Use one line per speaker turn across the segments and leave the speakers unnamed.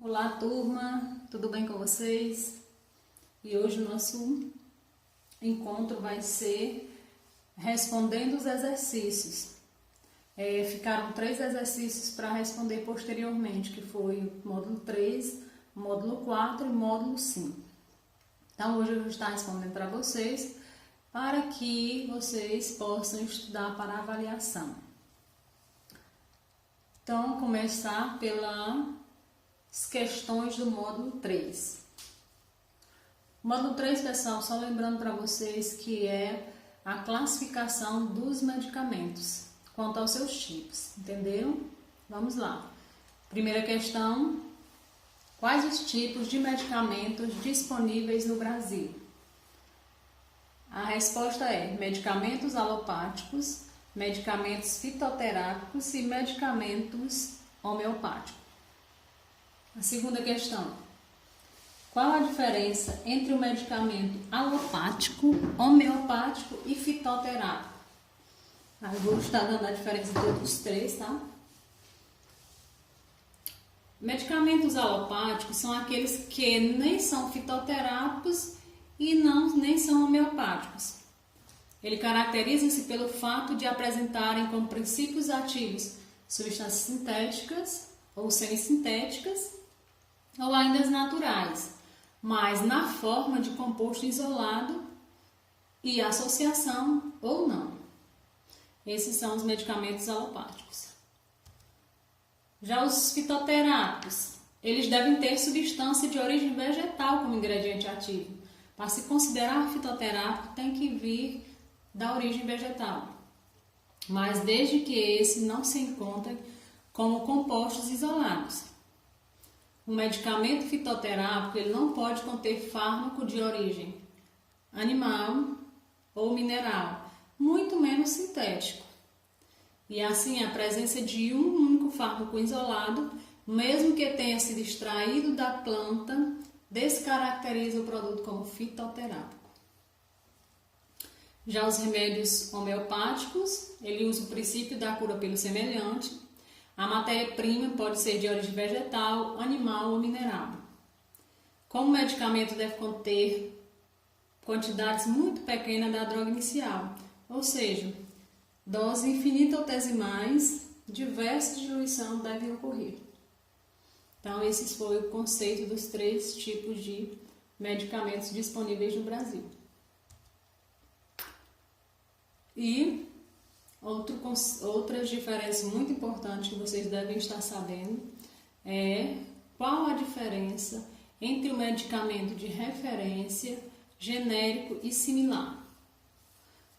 Olá, turma, tudo bem com vocês? E hoje o nosso encontro vai ser respondendo os exercícios. Ficaram 3 exercícios para responder posteriormente, que foi o módulo 3, módulo 4 e módulo 5. Então hoje eu vou estar respondendo para vocês, para que vocês possam estudar para a avaliação. Então, começar pelas questões do módulo 3. O módulo 3, pessoal, só lembrando para vocês que é a classificação dos medicamentos, quanto aos seus tipos, entenderam? Vamos lá. Primeira questão: quais os tipos de medicamentos disponíveis no Brasil? A resposta é medicamentos alopáticos, medicamentos fitoterápicos e medicamentos homeopáticos. A segunda questão: qual a diferença entre o medicamento alopático, homeopático e fitoterápico? Eu vou estar dando a diferença de todos os 3, tá? Medicamentos alopáticos são aqueles que nem são fitoterápicos e nem são homeopáticos. Ele caracteriza-se pelo fato de apresentarem como princípios ativos substâncias sintéticas ou semissintéticas ou ainda as naturais, mas na forma de composto isolado e associação ou não. Esses são os medicamentos alopáticos. Já os fitoterápicos, eles devem ter substância de origem vegetal como ingrediente ativo. Para se considerar fitoterápico, tem que vir da origem vegetal, mas desde que esse não se encontre como compostos isolados. O medicamento fitoterápico ele não pode conter fármaco de origem animal ou mineral, muito menos sintético. E assim, a presença de um único fármaco isolado, mesmo que tenha sido extraído da planta, descaracteriza o produto como fitoterápico. Já os remédios homeopáticos, ele usa o princípio da cura pelo semelhante. A matéria-prima pode ser de origem vegetal, animal ou mineral. Como o medicamento deve conter quantidades muito pequenas da droga inicial, ou seja, doses infinitesimais, diversas diluições devem ocorrer. Então, esse foi o conceito dos 3 tipos de medicamentos disponíveis no Brasil. E outras diferenças muito importantes que vocês devem estar sabendo é qual a diferença entre o medicamento de referência, genérico e similar.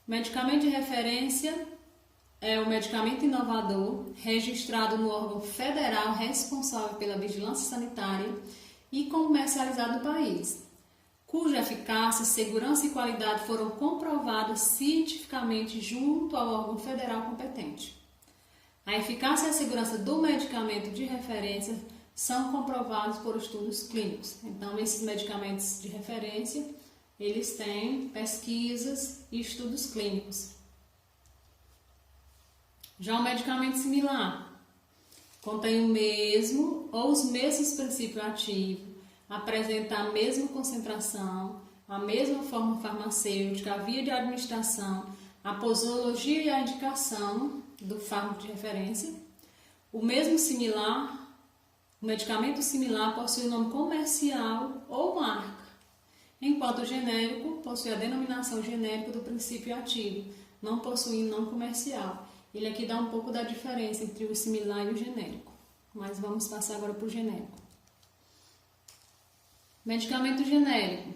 O medicamento de referência é o medicamento inovador registrado no órgão federal responsável pela vigilância sanitária e comercializado no país, cuja eficácia, segurança e qualidade foram comprovadas cientificamente junto ao órgão federal competente. A eficácia e a segurança do medicamento de referência são comprovados por estudos clínicos. Então, esses medicamentos de referência, eles têm pesquisas e estudos clínicos. Já o medicamento similar contém o mesmo ou os mesmos princípios ativos, apresenta a mesma concentração, a mesma forma farmacêutica, a via de administração, a posologia e a indicação do fármaco de referência. O medicamento similar possui o nome comercial ou marca, enquanto o genérico possui a denominação genérica do princípio ativo, não possuindo nome comercial. Ele aqui dá um pouco da diferença entre o similar e o genérico, mas vamos passar agora para o genérico. Medicamento genérico.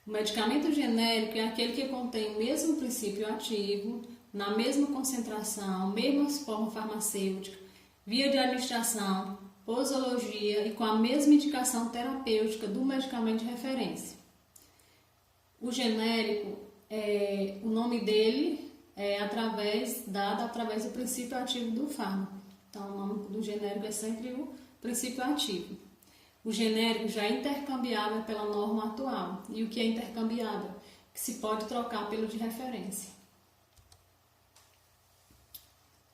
O medicamento genérico é aquele que contém o mesmo princípio ativo, na mesma concentração, mesma forma farmacêutica, via de administração, posologia e com a mesma indicação terapêutica do medicamento de referência. O genérico, o nome dele é dado através do princípio ativo do fármaco. Então, o nome do genérico é sempre o princípio ativo. O genérico já é intercambiável pela norma atual. E o que é intercambiável? Que se pode trocar pelo de referência.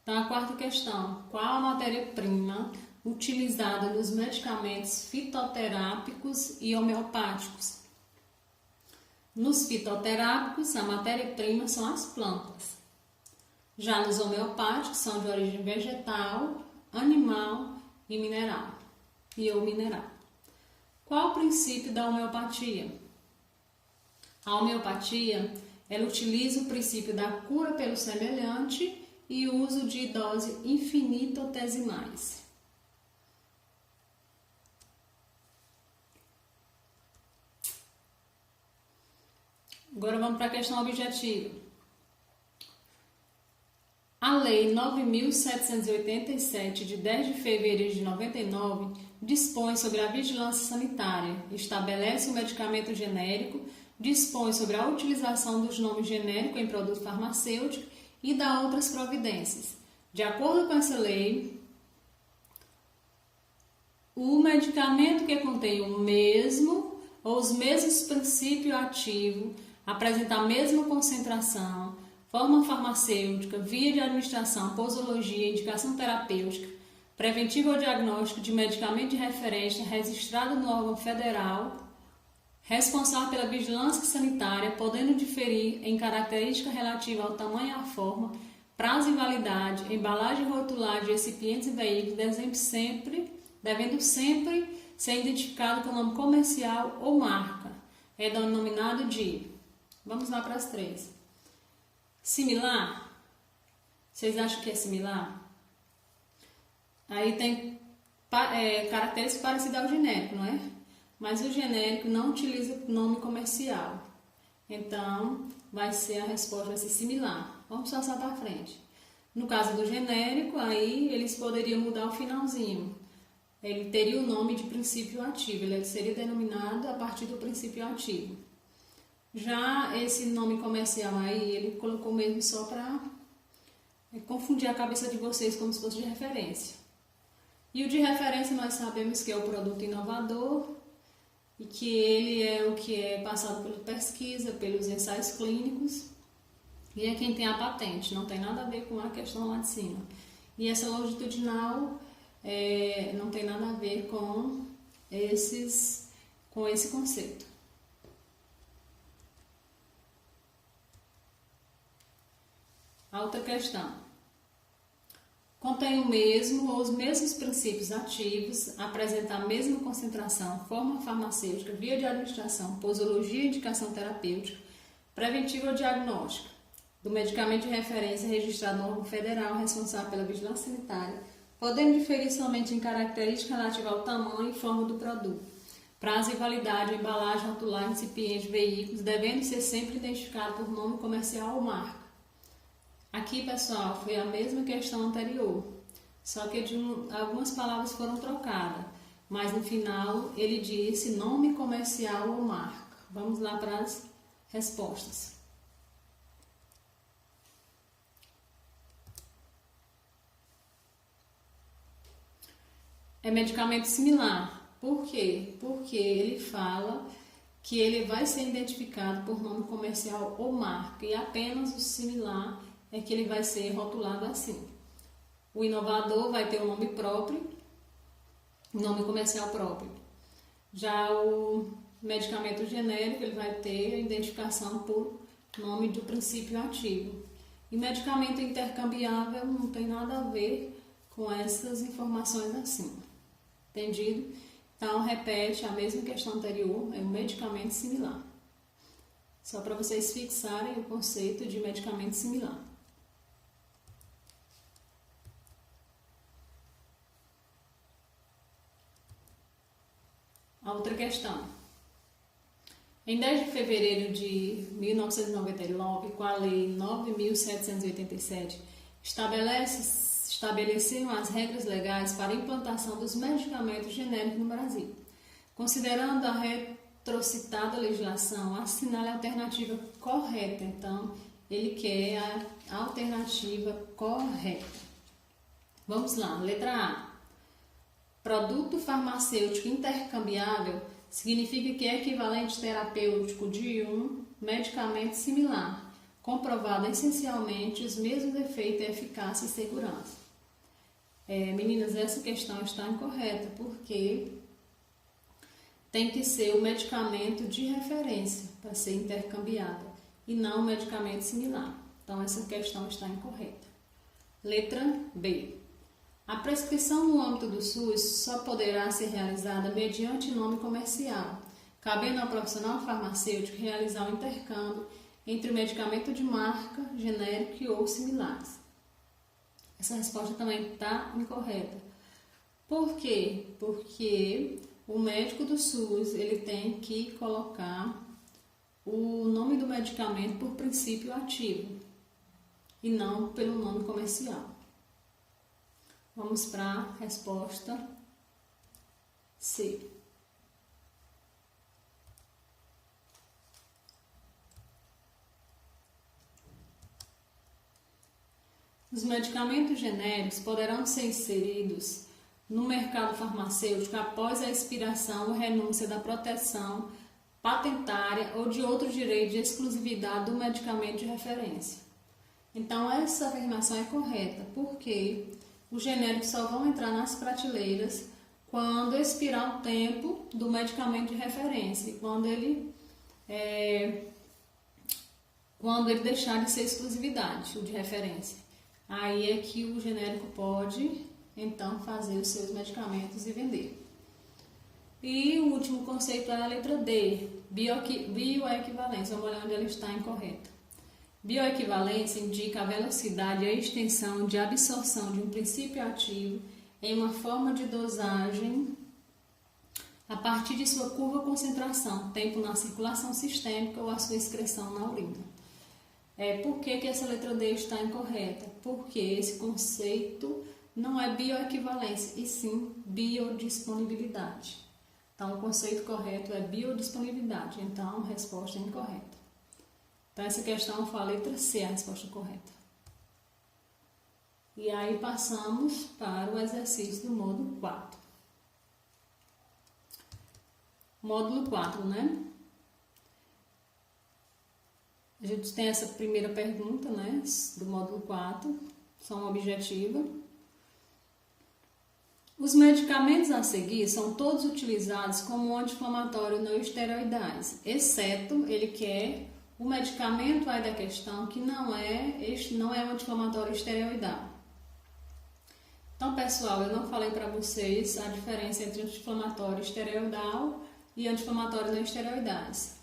Então, a quarta questão: qual a matéria-prima utilizado nos medicamentos fitoterápicos e homeopáticos. Nos fitoterápicos, a matéria-prima são as plantas. Já nos homeopáticos, são de origem vegetal, animal e mineral. Qual o princípio da homeopatia? A homeopatia, ela utiliza o princípio da cura pelo semelhante e o uso de doses infinitesimais. Agora vamos para a questão objetiva. A Lei 9.787, de 10 de fevereiro de 99, dispõe sobre a vigilância sanitária, estabelece o medicamento genérico, dispõe sobre a utilização dos nomes genéricos em produto farmacêutico e dá outras providências. De acordo com essa lei, o medicamento que contém o mesmo ou os mesmos princípios ativos, apresenta a mesma concentração, forma farmacêutica, via de administração, posologia, indicação terapêutica, preventivo ou diagnóstico de medicamento de referência registrado no órgão federal, responsável pela vigilância sanitária, podendo diferir em característica relativa ao tamanho e à forma, prazo e validade, embalagem e rotulagem de recipientes e veículos, devendo sempre ser identificado com nome comercial ou marca. É denominado de... Vamos lá para as três. Similar? Vocês acham que é similar? Aí tem características parecidas ao genérico, não é? Mas o genérico não utiliza nome comercial. Então, vai ser a resposta vai ser similar. Vamos passar para frente. No caso do genérico, aí eles poderiam mudar o finalzinho. Ele teria o nome de princípio ativo, ele seria denominado a partir do princípio ativo. Já esse nome comercial aí, ele colocou mesmo só para confundir a cabeça de vocês como se fosse de referência. E o de referência nós sabemos que é o produto inovador e que ele é o que é passado pela pesquisa, pelos ensaios clínicos e é quem tem a patente, não tem nada a ver com a questão lá de cima. E essa longitudinal não tem nada a ver com esse conceito. A outra questão. Contém o mesmo ou os mesmos princípios ativos, apresenta a mesma concentração, forma farmacêutica, via de administração, posologia e indicação terapêutica, preventiva ou diagnóstica, do medicamento de referência registrado no órgão federal responsável pela vigilância sanitária, podendo diferir somente em característica relativa ao tamanho e forma do produto, prazo e validade, embalagem, rotulagem, recipiente, veículos, devendo ser sempre identificado por nome comercial ou marca. Aqui, pessoal, foi a mesma questão anterior, só que algumas palavras foram trocadas, mas no final ele disse nome comercial ou marca. Vamos lá para as respostas. É medicamento similar. Por quê? Porque ele fala que ele vai ser identificado por nome comercial ou marca, e apenas o similar é que ele vai ser rotulado assim. O inovador vai ter um nome próprio, um nome comercial próprio. Já o medicamento genérico, ele vai ter a identificação por nome do princípio ativo. E medicamento intercambiável não tem nada a ver com essas informações assim. Entendido? Então, repete a mesma questão anterior, é um medicamento similar. Só para vocês fixarem o conceito de medicamento similar. A outra questão. Em 10 de fevereiro de 1999, com a Lei 9.787, estabeleceram as regras legais para a implantação dos medicamentos genéricos no Brasil. Considerando a retrocitada legislação, assinale a alternativa correta. Então, ele quer a alternativa correta. Vamos lá, letra A. Produto farmacêutico intercambiável significa que é equivalente terapêutico de um medicamento similar, comprovado essencialmente os mesmos efeitos, eficácia e segurança. Meninas, essa questão está incorreta, porque tem que ser o medicamento de referência para ser intercambiado e não um medicamento similar. Então, essa questão está incorreta. Letra B. A prescrição no âmbito do SUS só poderá ser realizada mediante nome comercial, cabendo ao profissional farmacêutico realizar o intercâmbio entre o medicamento de marca, genérico ou similares. Essa resposta também está incorreta. Por quê? Porque o médico do SUS ele tem que colocar o nome do medicamento por princípio ativo e não pelo nome comercial. Vamos para a resposta C. Os medicamentos genéricos poderão ser inseridos no mercado farmacêutico após a expiração ou renúncia da proteção patentária ou de outro direito de exclusividade do medicamento de referência. Então, essa afirmação é correta, porque os genéricos só vão entrar nas prateleiras quando expirar o tempo do medicamento de referência, quando ele deixar de ser exclusividade, o de referência. Aí é que o genérico pode, então, fazer os seus medicamentos e vender. E o último conceito é a letra D, bioequivalência. Vamos olhar onde ela está incorreta. Bioequivalência indica a velocidade e a extensão de absorção de um princípio ativo em uma forma de dosagem a partir de sua curva concentração, tempo na circulação sistêmica ou a sua excreção na urina. Por que essa letra D está incorreta? Porque esse conceito não é bioequivalência, e sim biodisponibilidade. Então, o conceito correto é biodisponibilidade. Então, a resposta é incorreta. Então, essa questão foi a letra C, a resposta correta. E aí, passamos para o exercício do módulo 4. Módulo 4, né? A gente tem essa primeira pergunta, né, do módulo 4, são objetiva. Os medicamentos a seguir são todos utilizados como anti-inflamatório não esteroidais, exceto ele quer o medicamento aí da questão que não é um anti-inflamatório esteroidal. Então, pessoal, eu não falei para vocês a diferença entre anti-inflamatório esteroidal e anti-inflamatório não esteroidais.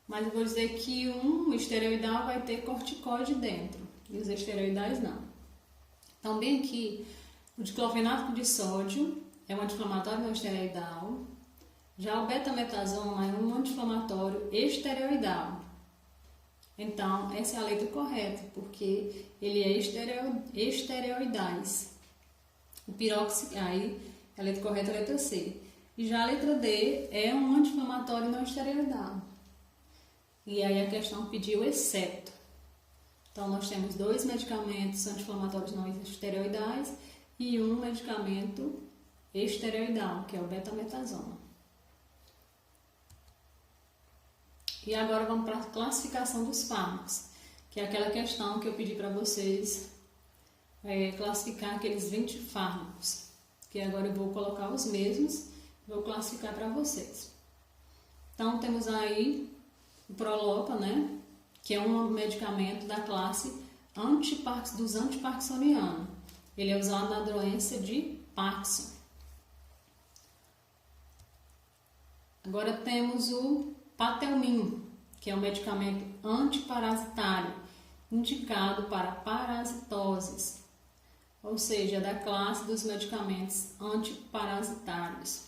Mas eu vou dizer que um esteroidal vai ter corticoide dentro e os esteroidais não. Então, bem aqui, o diclofenaco de sódio é um anti-inflamatório não esteroidal. Já o betametasona é um anti-inflamatório esteroidal. Então, essa é a letra correta, porque ele é esteroidais. O piroxi, aí a letra correta é a letra C. E já a letra D é um anti-inflamatório não esteroidal. E aí a questão pediu exceto. Então, nós temos 2 medicamentos anti-inflamatórios não esteroidais e um medicamento esteroidal, que é o betametasona. E agora vamos para a classificação dos fármacos, que é aquela questão que eu pedi para vocês classificar aqueles 20 fármacos, que agora eu vou colocar os mesmos, vou classificar para vocês. Então, temos aí o Prolopa, né, que é um medicamento da classe dos antiparkinsonianos. Ele é usado na doença de Parkinson. Agora temos o Patelmin, que é um medicamento antiparasitário, indicado para parasitoses, ou seja, da classe dos medicamentos antiparasitários.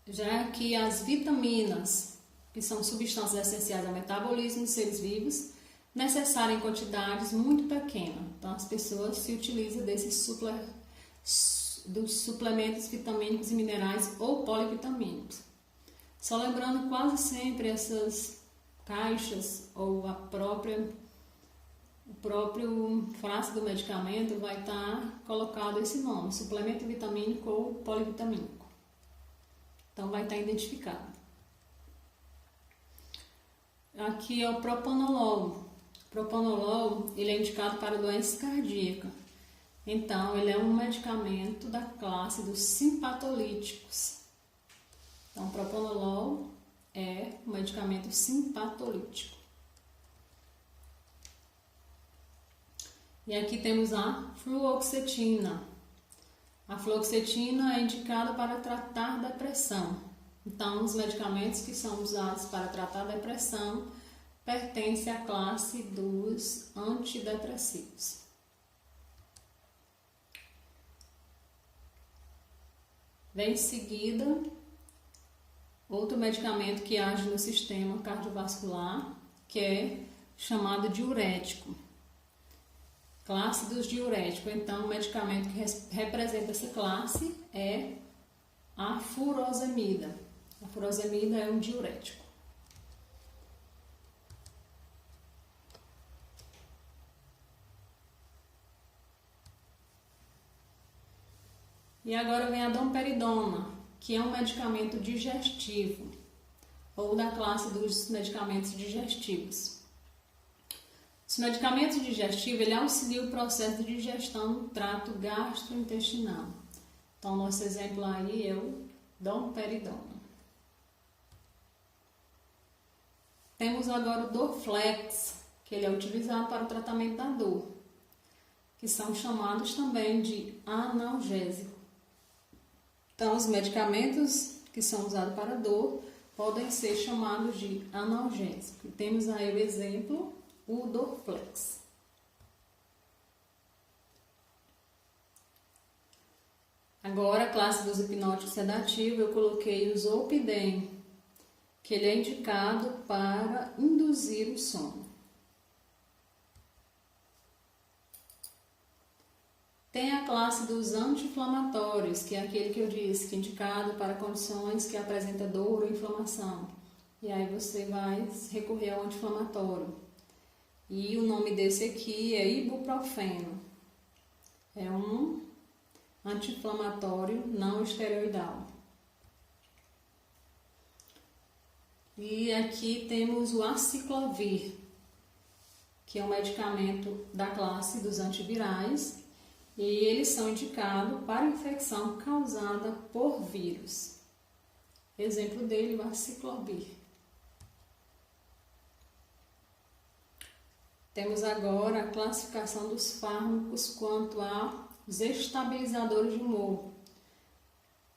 Já que as vitaminas, que são substâncias essenciais ao metabolismo dos seres vivos, necessárias em quantidades muito pequenas. Então, as pessoas se utilizam dos suplementos vitamínicos e minerais ou polivitamínicos. Só lembrando, quase sempre essas caixas ou o próprio frasco do medicamento vai estar colocado esse nome, suplemento vitamínico ou polivitamínico. Então, vai estar identificado. Aqui é o propanolol. Propanolol, ele é indicado para doença cardíaca. Então, ele é um medicamento da classe dos simpatolíticos. Então, propanolol é um medicamento simpatolítico. E aqui temos a fluoxetina. A fluoxetina é indicada para tratar depressão. Então, os medicamentos que são usados para tratar depressão pertencem à classe dos antidepressivos. Vem em seguida outro medicamento que age no sistema cardiovascular, que é chamado diurético. Classe dos diuréticos. Então, o medicamento que representa essa classe é a furosemida. A furosemida é um diurético. E agora vem a domperidona, que é um medicamento digestivo, ou da classe dos medicamentos digestivos. Os medicamentos digestivos, ele auxilia o processo de digestão no trato gastrointestinal. Então, nosso exemplo aí é o domperidona. Temos agora o Dorflex, que ele é utilizado para o tratamento da dor, que são chamados também de analgésicos. Então, os medicamentos que são usados para dor podem ser chamados de analgésicos. Temos aí o exemplo, o Dorflex. Agora, a classe dos hipnóticos sedativos, eu coloquei o Zolpidem, que ele é indicado para induzir o sono. Tem a classe dos anti-inflamatórios, que é aquele que eu disse, que é indicado para condições que apresentam dor ou inflamação. E aí você vai recorrer ao anti-inflamatório. E o nome desse aqui é ibuprofeno. É um anti-inflamatório não esteroidal. E aqui temos o aciclovir, que é um medicamento da classe dos antivirais. E eles são indicados para infecção causada por vírus. Exemplo dele, o aciclovir. Temos agora a classificação dos fármacos quanto aos estabilizadores de humor.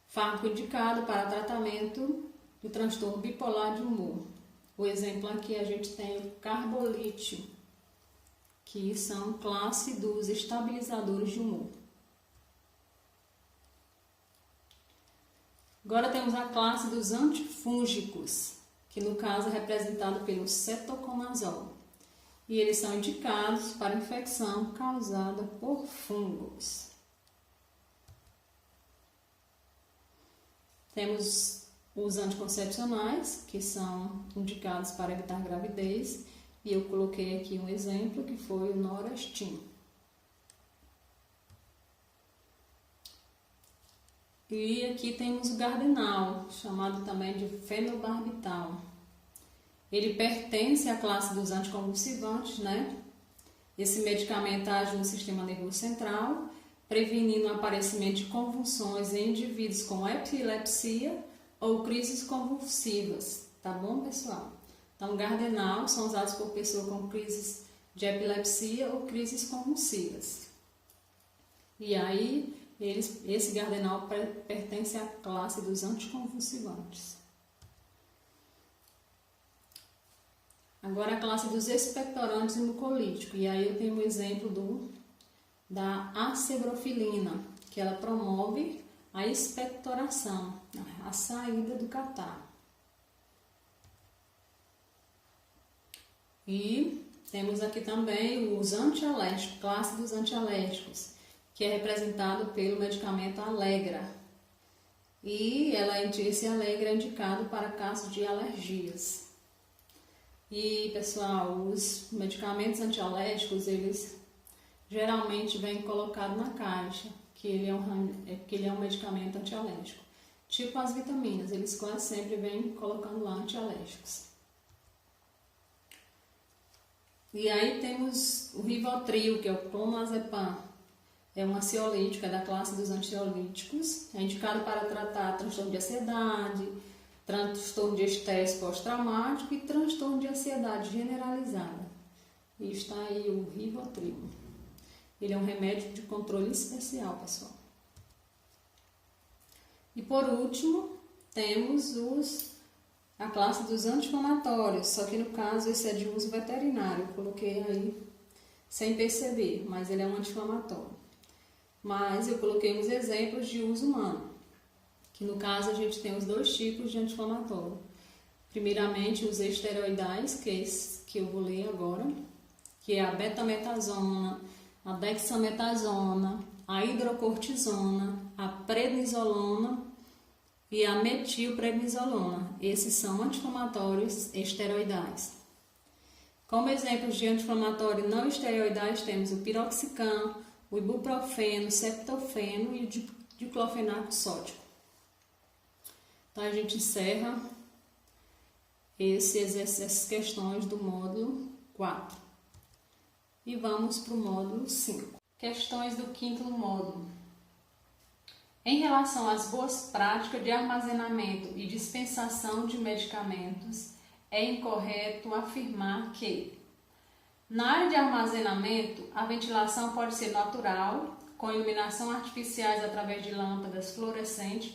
Fármaco indicado para tratamento do transtorno bipolar de humor. O exemplo aqui a gente tem o carbolítio, que são classe dos estabilizadores de humor. Agora temos a classe dos antifúngicos, que no caso é representado pelo cetoconazol. E eles são indicados para infecção causada por fungos. Temos os anticoncepcionais, que são indicados para evitar gravidez. E eu coloquei aqui um exemplo que foi o Norestim. E aqui temos o Gardenal, chamado também de fenobarbital. Ele pertence à classe dos anticonvulsivantes, né? Esse medicamento age no sistema nervoso central, prevenindo o aparecimento de convulsões em indivíduos com epilepsia ou crises convulsivas. Tá bom, pessoal? Então, Gardenal são usados por pessoas com crises de epilepsia ou crises convulsivas. E aí, esse Gardenal pertence à classe dos anticonvulsivantes. Agora, a classe dos expectorantes e mucolíticos. E aí, eu tenho um exemplo da acebrofilina, que ela promove a expectoração, a saída do catarro. E temos aqui também os antialérgicos, classe dos antialérgicos, que é representado pelo medicamento Allegra. E esse Allegra é indicado para casos de alergias. E, pessoal, os medicamentos antialérgicos, eles geralmente vêm colocados na caixa, que ele é um medicamento antialérgico. Tipo as vitaminas, eles quase sempre vêm colocando lá antialérgicos. E aí temos o Rivotril, que é o clonazepam. É um ansiolítico, é da classe dos ansiolíticos. É indicado para tratar transtorno de ansiedade, transtorno de estresse pós-traumático e transtorno de ansiedade generalizada. E está aí o Rivotril. Ele é um remédio de controle especial, pessoal. E por último, temos a classe dos anti-inflamatórios, só que no caso esse é de uso veterinário. Eu coloquei aí sem perceber, mas ele é um anti-inflamatório. Mas eu coloquei uns exemplos de uso humano, que no caso a gente tem os dois tipos de anti-inflamatório. Primeiramente os esteroidais, que é esse que eu vou ler agora, que é a betametasona, a dexametasona, a hidrocortisona, a prednisolona e a metilprednisolona. Esses são anti-inflamatórios esteroidais. Como exemplos de anti-inflamatório não esteroidais temos o piroxicam, o ibuprofeno, o septofeno e o diclofenaco sódico. Então a gente encerra essas questões do módulo 4. E vamos para o módulo 5. Questões do quinto módulo. Em relação às boas práticas de armazenamento e dispensação de medicamentos, é incorreto afirmar que na área de armazenamento, a ventilação pode ser natural, com iluminação artificiais através de lâmpadas fluorescentes,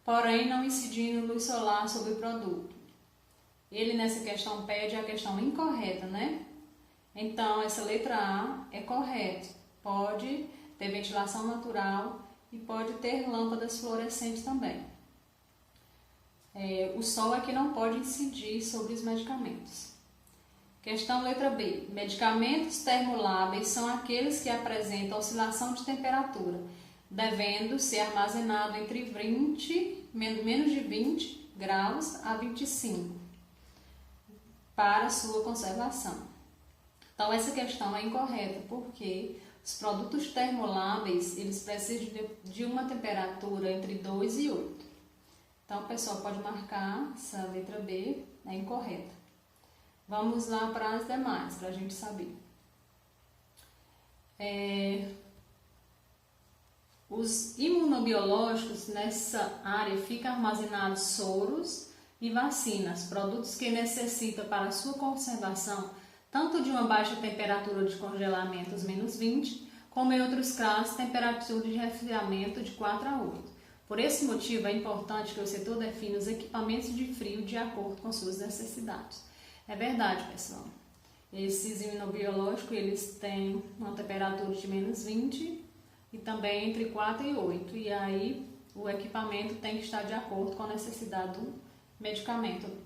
porém não incidindo luz solar sobre o produto. Ele nessa questão pede a questão incorreta, né? Então, essa letra A é correta. Pode ter ventilação natural e pode ter lâmpadas fluorescentes também. O sol é que não pode incidir sobre os medicamentos. Questão letra B. Medicamentos termoláveis são aqueles que apresentam oscilação de temperatura, devendo ser armazenado entre menos de 20 graus a 25 para sua conservação. Então, essa questão é incorreta, porque os produtos termoláveis, eles precisam de uma temperatura entre 2 e 8. Então, o pessoal pode marcar essa letra B, é incorreta. Vamos lá para as demais, para a gente saber. Os imunobiológicos, nessa área, ficam armazenados soros e vacinas, produtos que necessitam para sua conservação tanto de uma baixa temperatura de congelamento, os menos 20, como em outros casos, temperatura de resfriamento de 4 a 8. Por esse motivo, é importante que o setor defina os equipamentos de frio de acordo com suas necessidades. É verdade, pessoal. Esses imunobiológicos, eles têm uma temperatura de menos 20 e também entre 4 e 8. E aí, o equipamento tem que estar de acordo com a necessidade do medicamento.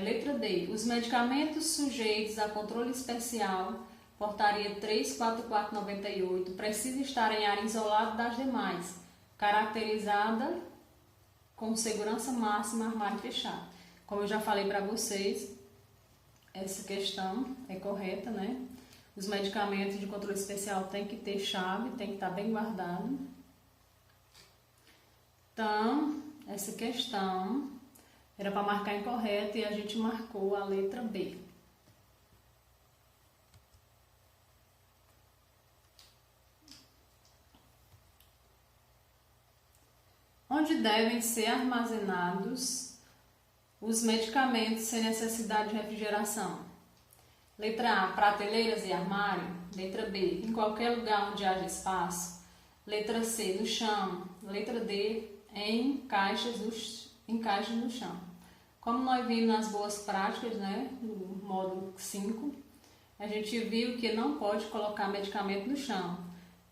Letra D. Os medicamentos sujeitos a controle especial, portaria 34498, precisam estar em área isolada das demais, caracterizada com segurança máxima, armário fechado. Como eu já falei para vocês, essa questão é correta, né? Os medicamentos de controle especial tem que ter chave, tem que estar bem guardado. Então, essa questão era para marcar incorreta e a gente marcou a letra B. Onde devem ser armazenados os medicamentos sem necessidade de refrigeração? Letra A, prateleiras e armário. Letra B, em qualquer lugar onde haja espaço. Letra C, no chão. Letra D, em caixas no chão. Como nós vimos nas boas práticas, né, no módulo 5, a gente viu que não pode colocar medicamento no chão.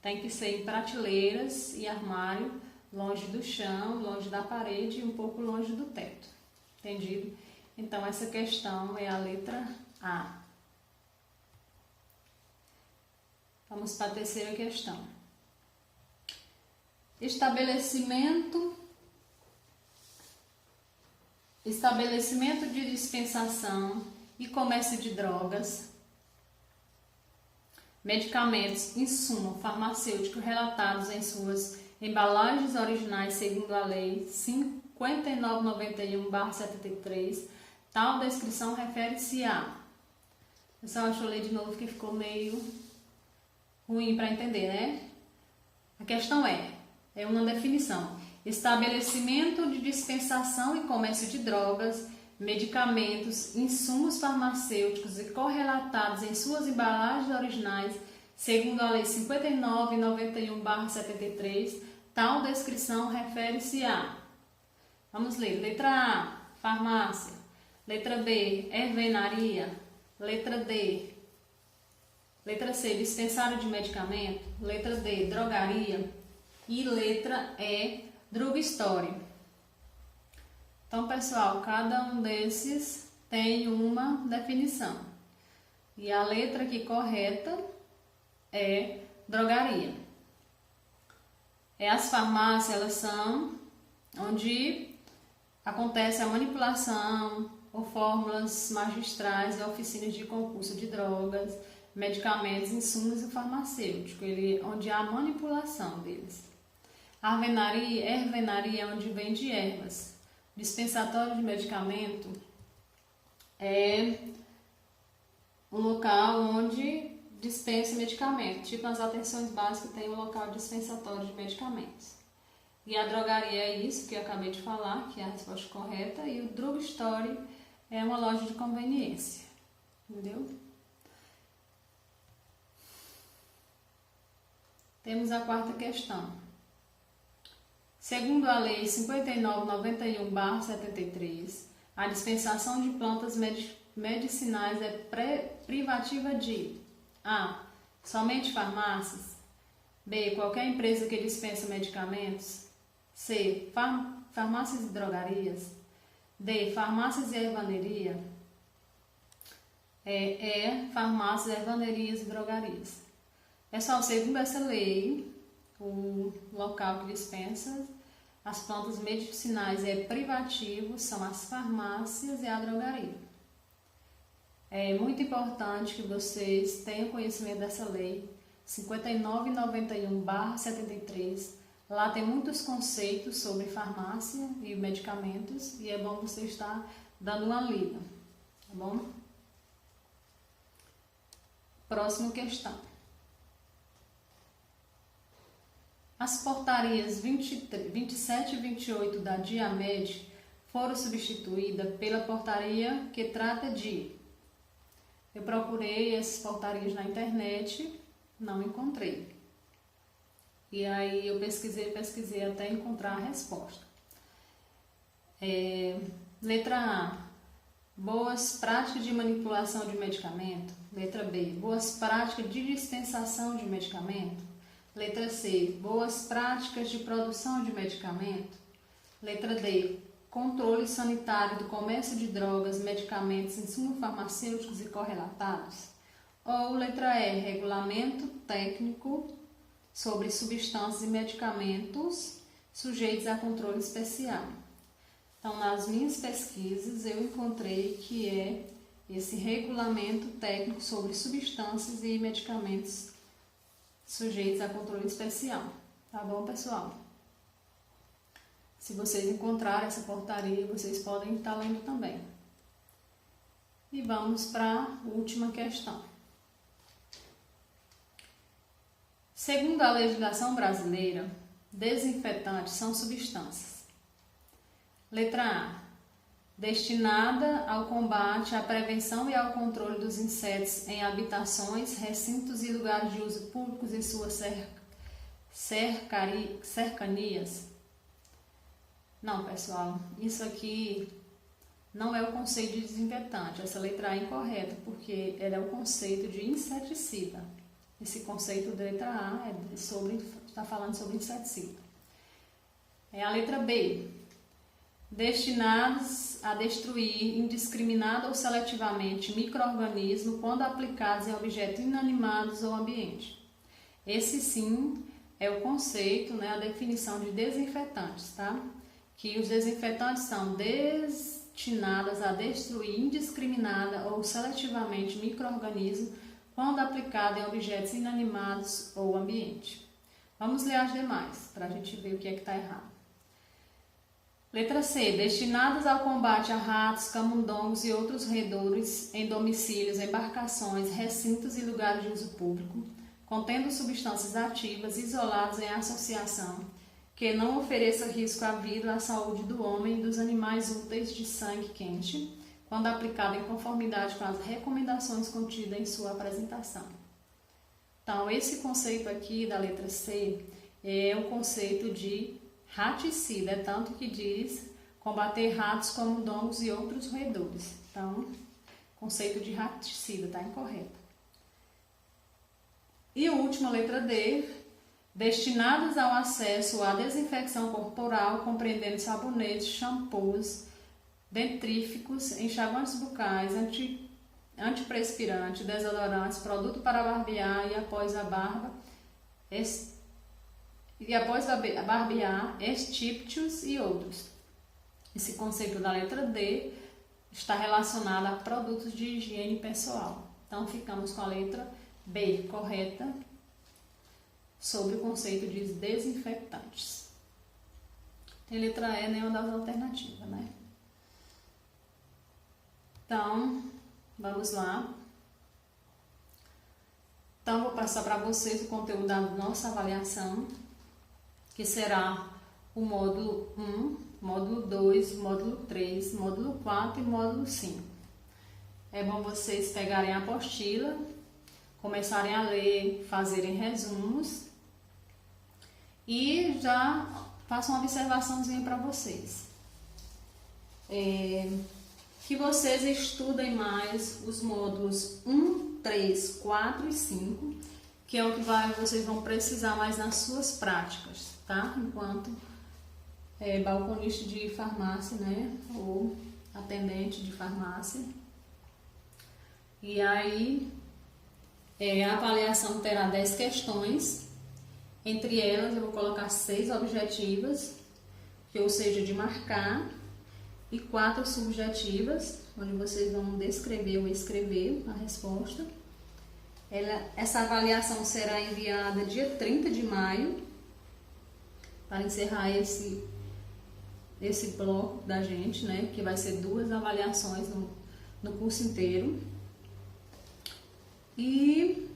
Tem que ser em prateleiras e armário, longe do chão, longe da parede e um pouco longe do teto. Entendido? Então, essa questão é a letra A. Vamos para a terceira questão. Estabelecimento de dispensação e comércio de drogas, medicamentos, insumo farmacêutico relatados em suas embalagens originais segundo a Lei 5991/73, Tal descrição refere-se a... Pessoal, deixa eu ler de novo que ficou meio ruim para entender, né? A questão é uma definição. Estabelecimento de dispensação e comércio de drogas, medicamentos, insumos farmacêuticos e correlatados em suas embalagens originais, segundo a Lei 59.91/73, tal descrição refere-se a... Vamos ler. Letra A, farmácia. Letra B, ervenaria. Letra D. Letra C, dispensário de medicamento. Letra D, drogaria. E letra E, drugstore. Então, pessoal, cada um desses tem uma definição. E a letra aqui correta é drogaria. As farmácias, elas são onde acontece a manipulação ou fórmulas magistrais e oficinas de concurso de drogas, medicamentos, insumos e farmacêuticos, onde há a manipulação deles. A ervenaria é onde vende ervas. Dispensatório de medicamento é um local onde dispensa medicamentos. Tipo nas atenções básicas tem um local dispensatório de medicamentos. E a drogaria é isso que eu acabei de falar, que é a resposta correta. E o drugstore é uma loja de conveniência. Entendeu? Temos a quarta questão. Segundo a Lei 59.91/73, a dispensação de plantas medicinais é privativa de A. Somente farmácias. B. Qualquer empresa que dispensa medicamentos. C. Farmácias e drogarias. D. Farmácias e ervaneria. Farmácias, ervanerias e drogarias. Pessoal, segundo essa lei, o local que dispensa as plantas medicinais é privativo, são as farmácias e a drogaria. É muito importante que vocês tenham conhecimento dessa lei 59.91/73. Lá tem muitos conceitos sobre farmácia e medicamentos e é bom você estar dando uma lida, tá bom? Próxima questão. As portarias 27 e 28 da DIAMED foram substituídas pela portaria que trata de... Eu procurei essas portarias na internet, não encontrei. E aí eu pesquisei até encontrar a resposta. Letra A, boas práticas de manipulação de medicamento. Letra B, boas práticas de dispensação de medicamento. Letra C, boas práticas de produção de medicamento. Letra D, controle sanitário do comércio de drogas, medicamentos, insumos farmacêuticos e correlatados. Ou letra E, regulamento técnico sobre substâncias e medicamentos sujeitos a controle especial. Então, nas minhas pesquisas, eu encontrei que é esse regulamento técnico sobre substâncias e medicamentos sujeitos a controle especial. Tá bom, pessoal? Se vocês encontrarem essa portaria, vocês podem estar lendo também. E vamos para a última questão. Segundo a legislação brasileira, desinfetantes são substâncias. Letra A, destinada ao combate, à prevenção e ao controle dos insetos em habitações, recintos e lugares de uso públicos em suas cercanias. Não, pessoal, isso aqui não é o conceito de desinfetante. Essa letra A é incorreta, porque ela é o conceito de inseticida. Esse conceito da letra A está falando sobre inseticida. A letra B, destinados a destruir indiscriminada ou seletivamente micro-organismos quando aplicados em objetos inanimados ou ambiente. Esse sim é o conceito, a definição de desinfetantes, tá? Que os desinfetantes são destinados a destruir indiscriminada ou seletivamente micro-organismos quando aplicado em objetos inanimados ou ambiente. Vamos ler as demais, para a gente ver o que é que está errado. Letra C. Destinadas ao combate a ratos, camundongos e outros roedores em domicílios, embarcações, recintos e lugares de uso público, contendo substâncias ativas isoladas em associação, que não ofereça risco à vida ou à saúde do homem e dos animais úteis de sangue quente, quando aplicado em conformidade com as recomendações contidas em sua apresentação. Então, esse conceito aqui da letra C é o conceito de raticida, é tanto que diz combater ratos, camundongos e outros roedores. Então, conceito de raticida está incorreto. E a última, letra D, destinadas ao acesso à desinfecção corporal, compreendendo sabonetes, shampoos, dentríficos, enxaguantes bucais, antiperspirante, desodorantes, produto para barbear e após a barba, barbear, estípticos e outros. Esse conceito da letra D está relacionado a produtos de higiene pessoal. Então, ficamos com a letra B, correta, sobre o conceito de desinfectantes. Tem letra E, nenhuma das alternativas, né? Então, vamos lá. Então, vou passar para vocês o conteúdo da nossa avaliação, que será o módulo 1, módulo 2, módulo 3, módulo 4 e módulo 5. É bom vocês pegarem a apostila, começarem a ler, fazerem resumos e já faço uma observaçãozinha para vocês. Que vocês estudem mais os módulos 1, 3, 4 e 5, que é o que vocês vão precisar mais nas suas práticas, tá? Enquanto balconista de farmácia, né? Ou atendente de farmácia. E aí, a avaliação terá 10 questões. Entre elas, eu vou colocar 6 objetivas, ou seja, de marcar, e 4 subjetivas, onde vocês vão descrever ou escrever a resposta. Essa avaliação será enviada dia 30 de maio, para encerrar esse bloco da gente, né? Que vai ser 2 avaliações no curso inteiro. E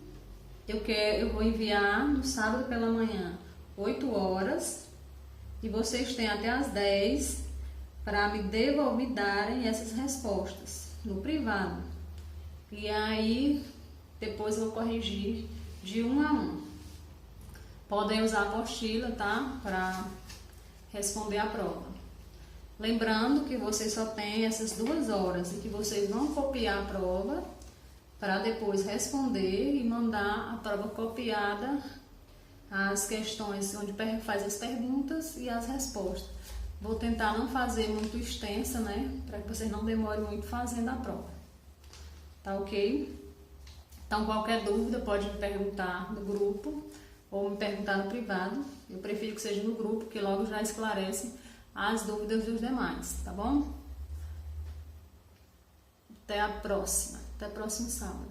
eu vou enviar no sábado pela manhã, 8 horas, e vocês têm até as 10 para me darem essas respostas no privado. E aí, depois eu vou corrigir de 1 a 1. Podem usar a apostila, tá? Para responder a prova. Lembrando que vocês só têm essas 2 horas e que vocês vão copiar a prova para depois responder e mandar a prova copiada, as questões onde faz as perguntas e as respostas. Vou tentar não fazer muito extensa, né? Para que vocês não demorem muito fazendo a prova. Tá ok? Então, qualquer dúvida pode me perguntar no grupo ou me perguntar no privado. Eu prefiro que seja no grupo, que logo já esclarece as dúvidas dos demais, tá bom? Até a próxima. Até o próximo sábado.